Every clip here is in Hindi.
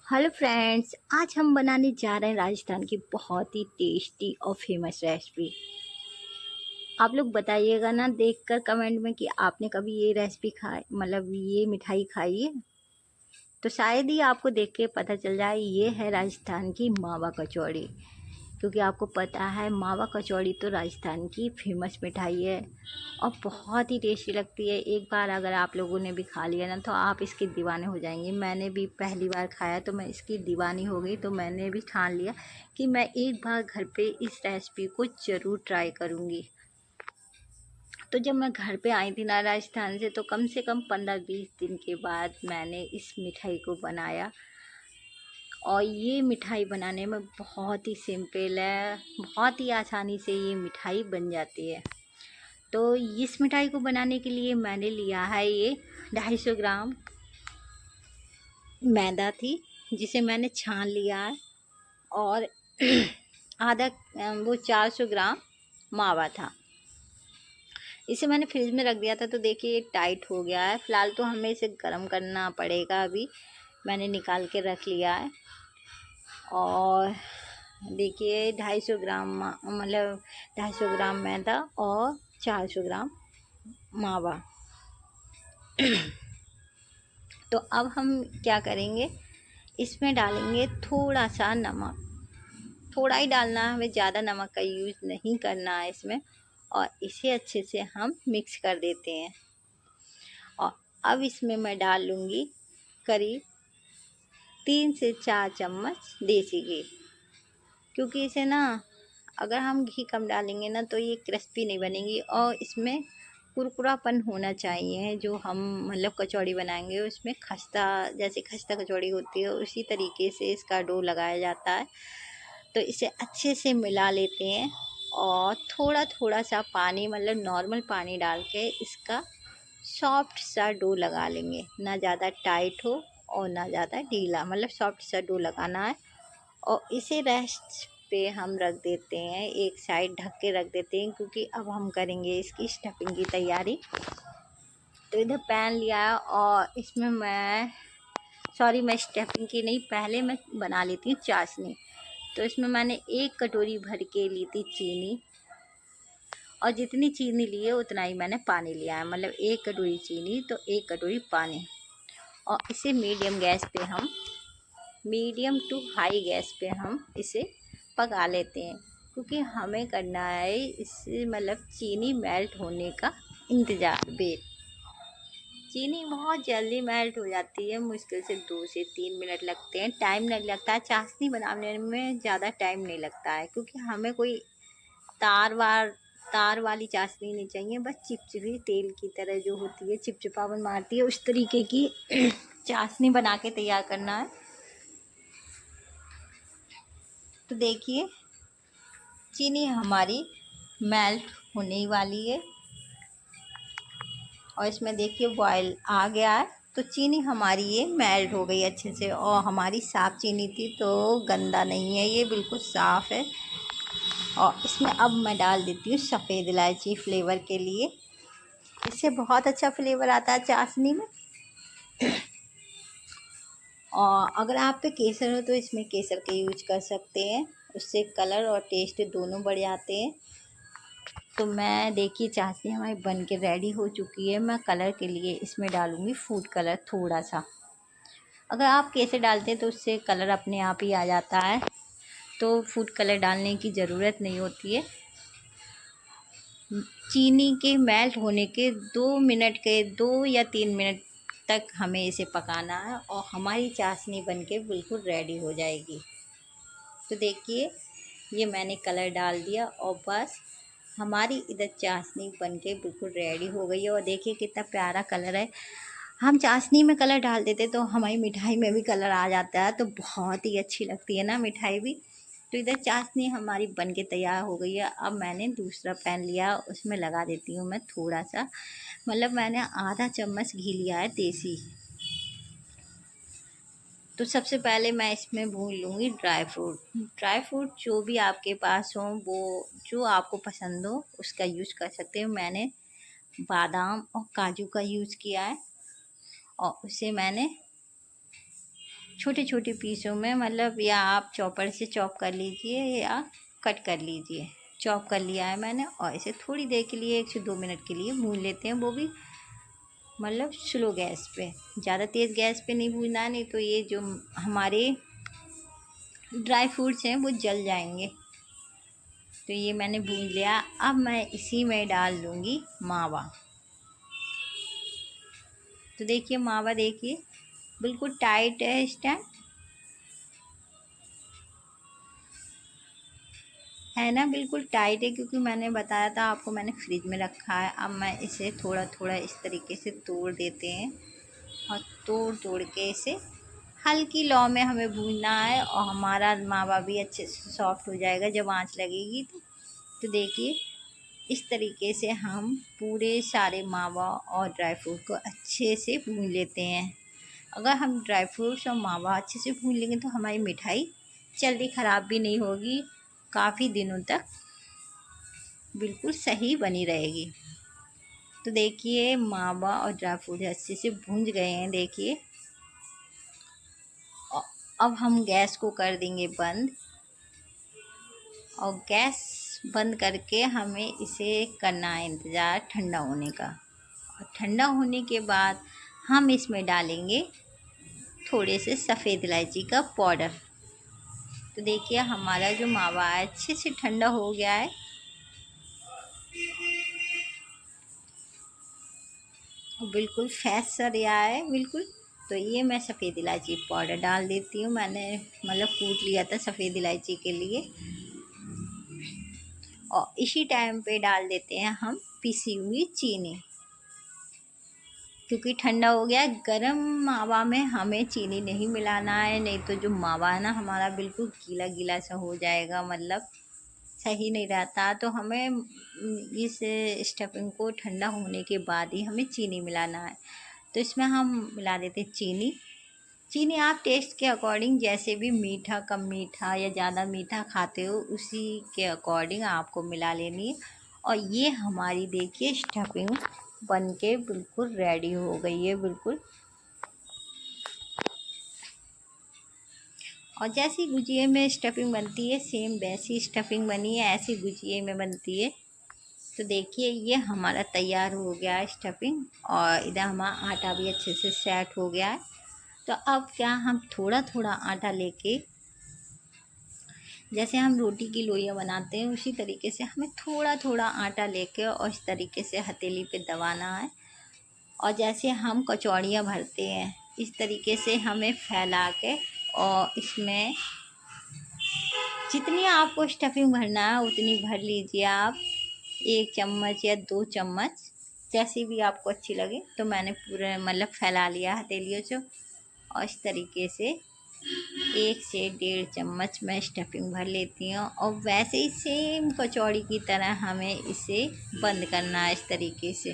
हेलो फ्रेंड्स, आज हम बनाने जा रहे हैं राजस्थान की बहुत ही टेस्टी और फेमस रेसिपी। आप लोग बताइएगा ना देखकर कमेंट में कि आपने कभी ये रेसिपी खाई, मतलब ये मिठाई खाई है। तो शायद ही आपको देख के पता चल जाए ये है राजस्थान की मावा कचौड़ी। क्योंकि आपको पता है मावा कचौड़ी तो राजस्थान की फेमस मिठाई है और बहुत ही टेस्टी लगती है। एक बार अगर आप लोगों ने भी खा लिया ना तो आप इसके दीवाने हो जाएंगे। मैंने भी पहली बार खाया तो मैं इसकी दीवानी हो गई, तो मैंने भी ठान लिया कि मैं एक बार घर पे इस रेसिपी को ज़रूर ट्राई करूँगी। तो जब मैं घर पे आई थी ना राजस्थान से, तो कम से कम 15-20 दिन के बाद मैंने इस मिठाई को बनाया। और ये मिठाई बनाने में बहुत ही सिंपल है, बहुत ही आसानी से ये मिठाई बन जाती है। तो इस मिठाई को बनाने के लिए मैंने लिया है ये 250 ग्राम मैदा थी, जिसे मैंने छान लिया है। और आधा वो 400 ग्राम मावा था। इसे मैंने फ्रिज में रख दिया था, तो देखिए ये टाइट हो गया है। फ़िलहाल तो हमें इसे गर्म करना पड़ेगा। अभी मैंने निकाल के रख लिया है। और देखिए 250 ग्राम मतलब 250 ग्राम मैदा और 400 ग्राम मावा। तो अब हम क्या करेंगे, इसमें डालेंगे थोड़ा सा नमक। थोड़ा ही डालना है, हमें ज़्यादा नमक का यूज़ नहीं करना है इसमें। और इसे अच्छे से हम मिक्स कर देते हैं। और अब इसमें मैं डाल लूँगी करीब 3 से 4 चम्मच देसी घी। क्योंकि इसे ना अगर हम घी कम डालेंगे ना तो ये क्रिस्पी नहीं बनेगी, और इसमें कुरकुरापन होना चाहिए। जो हम मतलब कचौड़ी बनाएंगे उसमें खस्ता, जैसे खस्ता कचौड़ी होती है उसी तरीके से इसका डो लगाया जाता है। तो इसे अच्छे से मिला लेते हैं और थोड़ा थोड़ा सा पानी, मतलब नॉर्मल पानी डाल के इसका सॉफ्ट सा डो लगा लेंगे। ना ज़्यादा टाइट हो और ना ज़्यादा ढीला, मतलब सॉफ्ट सा डो लगाना है। और इसे रेस्ट पे हम रख देते हैं, एक साइड ढक के रख देते हैं, क्योंकि अब हम करेंगे इसकी स्टफिंग की तैयारी। तो इधर पैन लिया है और इसमें मैं स्टफिंग की नहीं, पहले मैं बना लेती हूँ चाशनी। तो इसमें मैंने 1 कटोरी भर के ली थी चीनी। और जितनी चीनी ली है उतना ही मैंने पानी लिया है, मतलब 1 कटोरी चीनी तो 1 कटोरी पानी। और इसे मीडियम टू हाई गैस पे हम इसे पका लेते हैं। क्योंकि हमें करना है इससे मतलब चीनी मेल्ट होने का इंतज़ार, वेट। चीनी बहुत जल्दी मेल्ट हो जाती है, मुश्किल से 2 से 3 मिनट लगते हैं। टाइम नहीं लगता है, चाशनी बनाने में ज़्यादा टाइम नहीं लगता है। क्योंकि हमें कोई तार वार तार वाली चाशनी नहीं चाहिए, बस चिपचिपी तेल की तरह जो होती है, चिपचिपापन मारती है, उस तरीके की चाशनी बना के तैयार करना है। तो देखिए चीनी हमारी मेल्ट होने वाली है और इसमें देखिए बॉयल आ गया है। तो चीनी हमारी ये मेल्ट हो गई अच्छे से, और हमारी साफ़ चीनी थी तो गंदा नहीं है, ये बिल्कुल साफ़ है। और इसमें अब मैं डाल देती हूँ सफ़ेद इलायची फ्लेवर के लिए। इससे बहुत अच्छा फ्लेवर आता है चाशनी में। और अगर आप पे केसर हो तो इसमें केसर का यूज कर सकते हैं, उससे कलर और टेस्ट दोनों बढ़ जाते हैं। तो मैं देखिए चाशनी हमारी बन के रेडी हो चुकी है। मैं कलर के लिए इसमें डालूँगी फूड कलर थोड़ा सा। अगर आप केसर डालते हैं तो उससे कलर अपने आप ही आ जाता है, तो फूड कलर डालने की ज़रूरत नहीं होती है। चीनी के मेल्ट होने के 2 या 3 मिनट तक हमें इसे पकाना है और हमारी चाशनी बनके बिल्कुल रेडी हो जाएगी। तो देखिए ये मैंने कलर डाल दिया और बस हमारी इधर चाशनी बनके बिल्कुल रेडी हो गई है। और देखिए कितना प्यारा कलर है। हम चाशनी में कलर डाल देते तो हमारी मिठाई में भी कलर आ जाता है, तो बहुत ही अच्छी लगती है ना मिठाई भी। तो इधर चाशनी हमारी बन के तैयार हो गई है। अब मैंने दूसरा पैन लिया, उसमें लगा देती हूँ मैं थोड़ा सा, मतलब मैंने आधा चम्मच घी लिया है देसी। तो सबसे पहले मैं इसमें भून लूँगी ड्राई फ्रूट। ड्राई फ्रूट जो भी आपके पास हो, वो जो आपको पसंद हो उसका यूज़ कर सकते हो। मैंने बादाम और काजू का यूज़ किया है और उसे मैंने छोटे छोटे पीसों में, मतलब या आप चॉपर से चॉप कर लीजिए या कट कर लीजिए। चॉप कर लिया है मैंने और इसे थोड़ी देर के लिए 1 से 2 मिनट के लिए भून लेते हैं, वो भी मतलब स्लो गैस पे। ज़्यादा तेज़ गैस पे नहीं भूनना है, नहीं तो ये जो हमारे ड्राई फ्रूट्स हैं वो जल जाएंगे। तो ये मैंने भून लिया। अब मैं इसी में डाल दूँगी मावा। तो देखिए मावा, देखिए बिल्कुल टाइट है इस टाइम, है ना, बिल्कुल टाइट है, क्योंकि मैंने बताया था आपको, मैंने फ्रिज में रखा है। अब मैं इसे थोड़ा थोड़ा इस तरीके से तोड़ देते हैं और तोड़ तोड़ के इसे हल्की लौ में हमें भूनना है, और हमारा मावा भी अच्छे से सॉफ्ट हो जाएगा जब आंच लगेगी। तो देखिए इस तरीके से हम पूरे सारे मावा और ड्राई फ्रूट को अच्छे से भून लेते हैं। अगर हम ड्राई फ्रूट्स और मावा अच्छे से भून लेंगे तो हमारी मिठाई जल्दी ख़राब भी नहीं होगी, काफ़ी दिनों तक बिल्कुल सही बनी रहेगी। तो देखिए मावा और ड्राई फ्रूट अच्छे से भून गए हैं, देखिए। अब हम गैस को कर देंगे बंद, और गैस बंद करके हमें इसे करना है इंतज़ार ठंडा होने का। और ठंडा होने के बाद हम इसमें डालेंगे थोड़े से सफ़ेद इलायची का पाउडर। तो देखिए हमारा जो मावा है अच्छे से ठंडा हो गया है, बिल्कुल फैस सा गया है बिल्कुल। तो ये मैं सफ़ेद इलायची पाउडर डाल देती हूँ, मैंने मतलब कूट लिया था सफ़ेद इलायची के लिए। और इसी टाइम पे डाल देते हैं हम पिसी हुई चीनी, क्योंकि ठंडा हो गया। गरम मावा में हमें चीनी नहीं मिलाना है, नहीं तो जो मावा है ना हमारा बिल्कुल गीला गीला सा हो जाएगा, मतलब सही नहीं रहता। तो हमें इस स्टफिंग को ठंडा होने के बाद ही हमें चीनी मिलाना है। तो इसमें हम मिला देते हैं चीनी। चीनी आप टेस्ट के अकॉर्डिंग, जैसे भी मीठा, कम मीठा या ज़्यादा मीठा खाते हो उसी के अकॉर्डिंग आपको मिला लेनी है। और ये हमारी देखिए स्टफिंग बन के बिल्कुल रेडी हो गई है बिल्कुल। और जैसी गुजिये में स्टफिंग बनती है सेम वैसी स्टफिंग बनी है, ऐसी गुजिये में बनती है। तो देखिए ये हमारा तैयार हो गया है स्टफिंग, और इधर हमारा आटा भी अच्छे से सेट हो गया है। तो अब क्या, हम थोड़ा थोड़ा आटा लेके, जैसे हम रोटी की लोइयाँ बनाते हैं उसी तरीके से हमें थोड़ा थोड़ा आटा लेके और इस तरीके से हथेली पे दबाना है। और जैसे हम कचौड़ियाँ भरते हैं इस तरीके से हमें फैला के, और इसमें जितनी आपको स्टफिंग भरना है उतनी भर लीजिए आप, 1 चम्मच या 2 चम्मच, जैसी भी आपको अच्छी लगे। तो मैंने पूरे मतलब फैला लिया हथेलियों से, और इस तरीके से 1 से 1.5 चम्मच मैं स्टफिंग भर लेती हूँ। और वैसे ही सेम कचौड़ी की तरह हमें इसे बंद करना है इस तरीके से।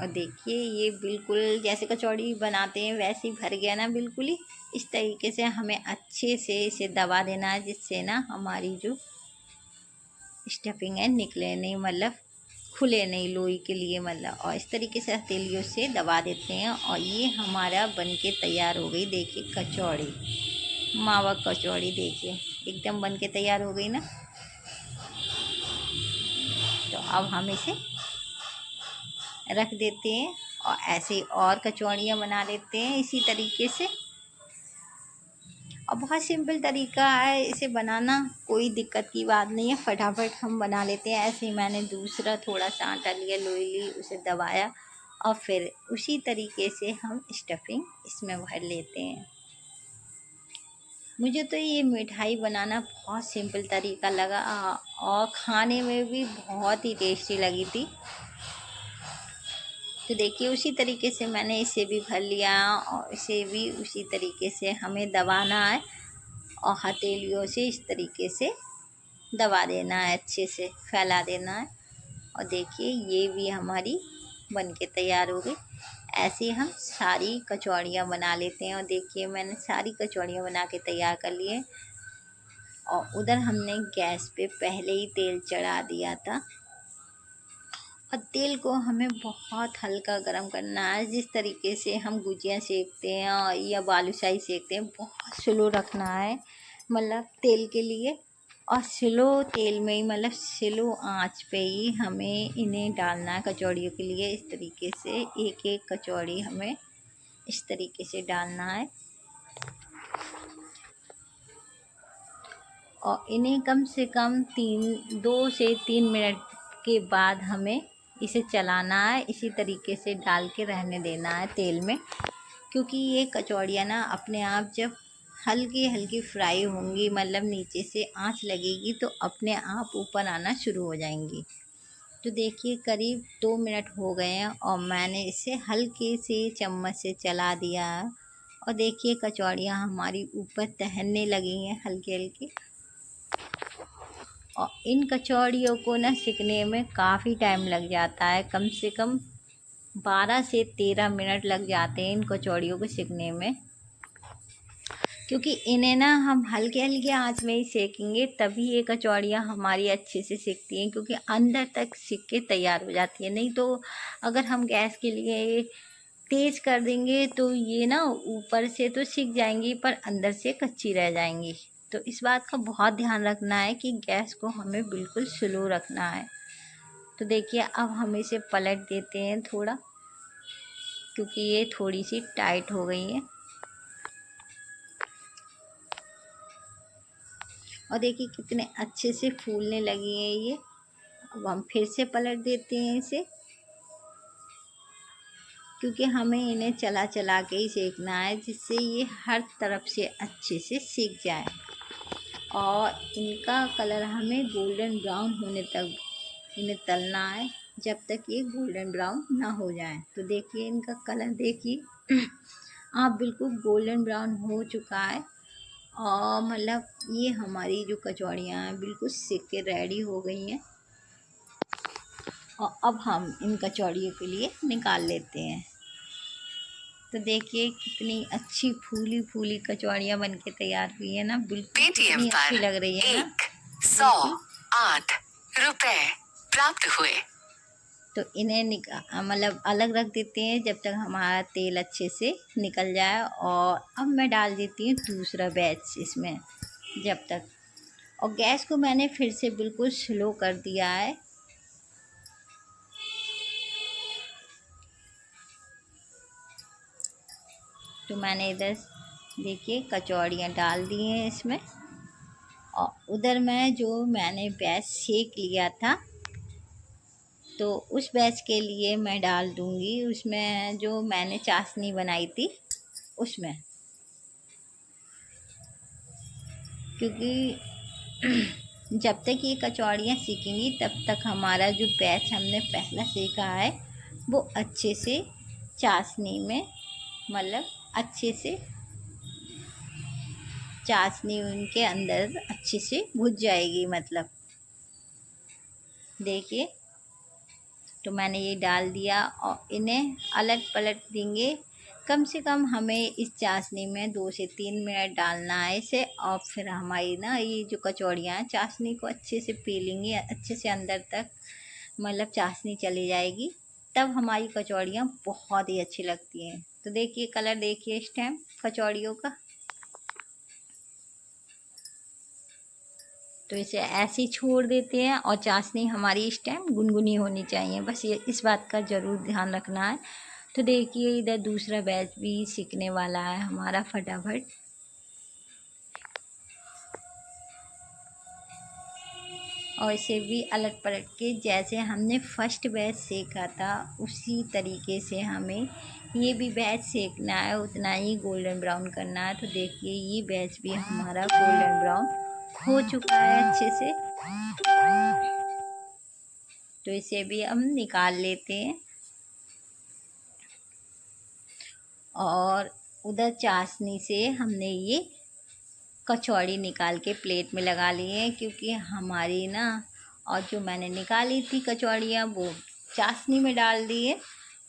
और देखिए ये बिल्कुल जैसे कचौड़ी बनाते हैं वैसे ही भर गया ना बिल्कुल ही। इस तरीके से हमें अच्छे से इसे दबा देना है, जिससे ना हमारी जो स्टफिंग है निकले नहीं, मतलब खुले नहीं लोई के लिए, मतलब। और इस तरीके से हथेलियों से दबा देते हैं, और ये हमारा बनके तैयार हो गई। देखिए कचौड़ी, मावा कचौड़ी देखिए एकदम बनके तैयार हो गई ना। तो अब हम इसे रख देते हैं, और ऐसे और कचौड़ियाँ बना लेते हैं इसी तरीके से। और बहुत सिंपल तरीका है इसे बनाना, कोई दिक्कत की बात नहीं है, फटाफट हम बना लेते हैं। ऐसे ही मैंने दूसरा थोड़ा सा आटा लिया, लोई ली, उसे दबाया, और फिर उसी तरीके से हम स्टफिंग इसमें भर लेते हैं। मुझे तो ये मिठाई बनाना बहुत सिंपल तरीका लगा, और खाने में भी बहुत ही टेस्टी लगी थी। तो देखिए उसी तरीके से मैंने इसे भी भर लिया, और इसे भी उसी तरीके से हमें दबाना है, और हथेलियों से इस तरीके से दबा देना है, अच्छे से फैला देना है। और देखिए ये भी हमारी बनके तैयार हो गई। ऐसे ही हम सारी कचौड़ियाँ बना लेते हैं। और देखिए मैंने सारी कचौड़ियाँ बना के तैयार कर लिए, और उधर हमने गैस पे पहले ही तेल चढ़ा दिया था, और तेल को हमें बहुत हल्का गरम करना है। जिस तरीके से हम गुजिया सेकते हैं या बालूशाही सेकते हैं, बहुत स्लो रखना है मतलब तेल के लिए। और स्लो तेल में ही मतलब स्लो आंच पे ही हमें इन्हें डालना है कचौड़ियों के लिए। इस तरीके से एक एक कचौड़ी हमें इस तरीके से डालना है और इन्हें कम से कम 2 से 3 मिनट के बाद हमें इसे चलाना है। इसी तरीके से डाल के रहने देना है तेल में, क्योंकि ये कचौड़ियाँ ना अपने आप जब हल्की हल्की फ्राई होंगी, मतलब नीचे से आंच लगेगी तो अपने आप ऊपर आना शुरू हो जाएंगी। तो देखिए करीब 2 मिनट हो गए हैं और मैंने इसे हल्के से चम्मच से चला दिया है और देखिए कचौड़ियाँ हमारी ऊपर तैरने लगी हैं हल्की हल्की। और इन कचौड़ियों को ना सिकने में काफ़ी टाइम लग जाता है, कम से कम 12 से 13 मिनट लग जाते हैं इन कचौड़ियों को सिकने में। क्योंकि इन्हें ना हम हल्के हल्के आंच में ही सेकेंगे तभी ये कचौड़ियाँ हमारी अच्छे से सिकती हैं, क्योंकि अंदर तक सिक के तैयार हो जाती है। नहीं तो अगर हम गैस के लिए तेज़ कर देंगे तो ये ना ऊपर से तो सिक जाएंगी पर अंदर से कच्ची रह जाएंगी। तो इस बात का बहुत ध्यान रखना है कि गैस को हमें बिल्कुल स्लो रखना है। तो देखिए अब हम इसे पलट देते हैं थोड़ा, क्योंकि ये थोड़ी सी टाइट हो गई है। और देखिए कितने अच्छे से फूलने लगी है ये। अब हम फिर से पलट देते हैं इसे, क्योंकि हमें इन्हें चला चला के ही सेकना है जिससे ये हर तरफ से अच्छे से सीख जाए। और इनका कलर हमें गोल्डन ब्राउन होने तक इन्हें तलना है, जब तक ये गोल्डन ब्राउन ना हो जाए। तो देखिए इनका कलर देखिए आप बिल्कुल गोल्डन ब्राउन हो चुका है और मतलब ये हमारी जो कचौड़ियाँ हैं बिल्कुल सेक के रेडी हो गई हैं। और अब हम इन कचौड़ियों के लिए निकाल लेते हैं। तो देखिए कितनी अच्छी फूली फूली कचौड़ियाँ बन के तैयार हुई है ना, बिल्कुल कितनी अच्छी लग रही है ना। 108 रुपए प्राप्त हुए। तो इन्हें मतलब अलग रख देते हैं जब तक हमारा तेल अच्छे से निकल जाए। और अब मैं डाल देती हूँ दूसरा बैच इसमें जब तक। और गैस को मैंने फिर से बिल्कुल स्लो कर दिया है। तो मैंने इधर देखिए कचौड़ियाँ डाल दी हैं इसमें, और उधर मैंने बैच सेक लिया था तो उस बैच के लिए मैं डाल दूँगी उसमें जो मैंने चाशनी बनाई थी उसमें, क्योंकि जब तक ये कचौड़ियाँ सीखेंगी तब तक हमारा जो बैच हमने पहला सेका है वो अच्छे से चाशनी में मतलब अच्छे से चाशनी उनके अंदर अच्छे से भुज जाएगी। मतलब देखिए तो मैंने ये डाल दिया और इन्हें अलट पलट देंगे। कम से कम हमें इस चाशनी में 2 से 3 मिनट डालना है इसे। और फिर हमारी ना ये जो कचौड़ियाँ हैं चाशनी को अच्छे से पी लेंगी, अच्छे से अंदर तक मतलब चाशनी चली जाएगी, तब हमारी कचौड़ियाँ बहुत ही अच्छी लगती हैं। तो देखिए कलर देखिए इस टाइम कचौड़ियों का। तो इसे ऐसे ही छोड़ देते हैं और चाशनी हमारी इस टाइम गुनगुनी होनी चाहिए, बस ये इस बात का ज़रूर ध्यान रखना है। तो देखिए इधर दूसरा बैच भी सीखने वाला है हमारा फटाफट। और इसे भी अलट पलट के जैसे हमने फर्स्ट बैच सेका था उसी तरीके से हमें ये भी बैच सेकना है, उतना ही गोल्डन ब्राउन करना है। तो देखिए ये बैच भी हमारा गोल्डन ब्राउन हो चुका है अच्छे से। तो इसे भी हम निकाल लेते हैं। और उधर चाशनी से हमने ये कचौड़ी निकाल के प्लेट में लगा ली है, क्योंकि हमारी ना और जो मैंने निकाली थी कचौड़ियाँ वो चाशनी में डाल दी है।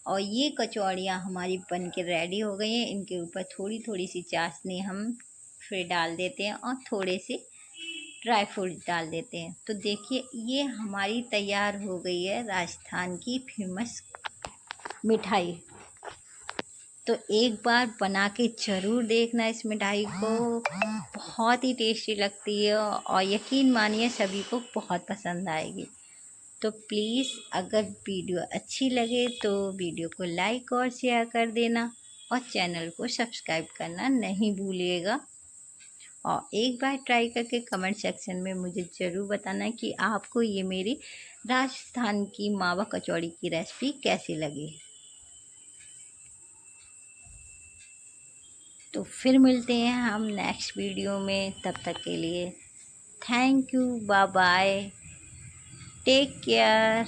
और ये कचौड़ियाँ हमारी बन के रेडी हो गई हैं। इनके ऊपर थोड़ी थोड़ी सी चाशनी हम फिर डाल देते हैं और थोड़े से ड्राई फ्रूट डाल देते हैं। तो देखिए ये हमारी तैयार हो गई है राजस्थान की फेमस मिठाई। तो एक बार बना के ज़रूर देखना इस मिठाई को, बहुत ही टेस्टी लगती है और यकीन मानिए सभी को बहुत पसंद आएगी। तो प्लीज़ अगर वीडियो अच्छी लगे तो वीडियो को लाइक और शेयर कर देना और चैनल को सब्सक्राइब करना नहीं भूलिएगा। और एक बार ट्राई करके कमेंट सेक्शन में मुझे ज़रूर बताना कि आपको ये मेरी राजस्थान की मावा कचौड़ी की रेसिपी कैसी लगी। तो फिर मिलते हैं हम नेक्स्ट वीडियो में, तब तक के लिए thank you, bye bye, take care.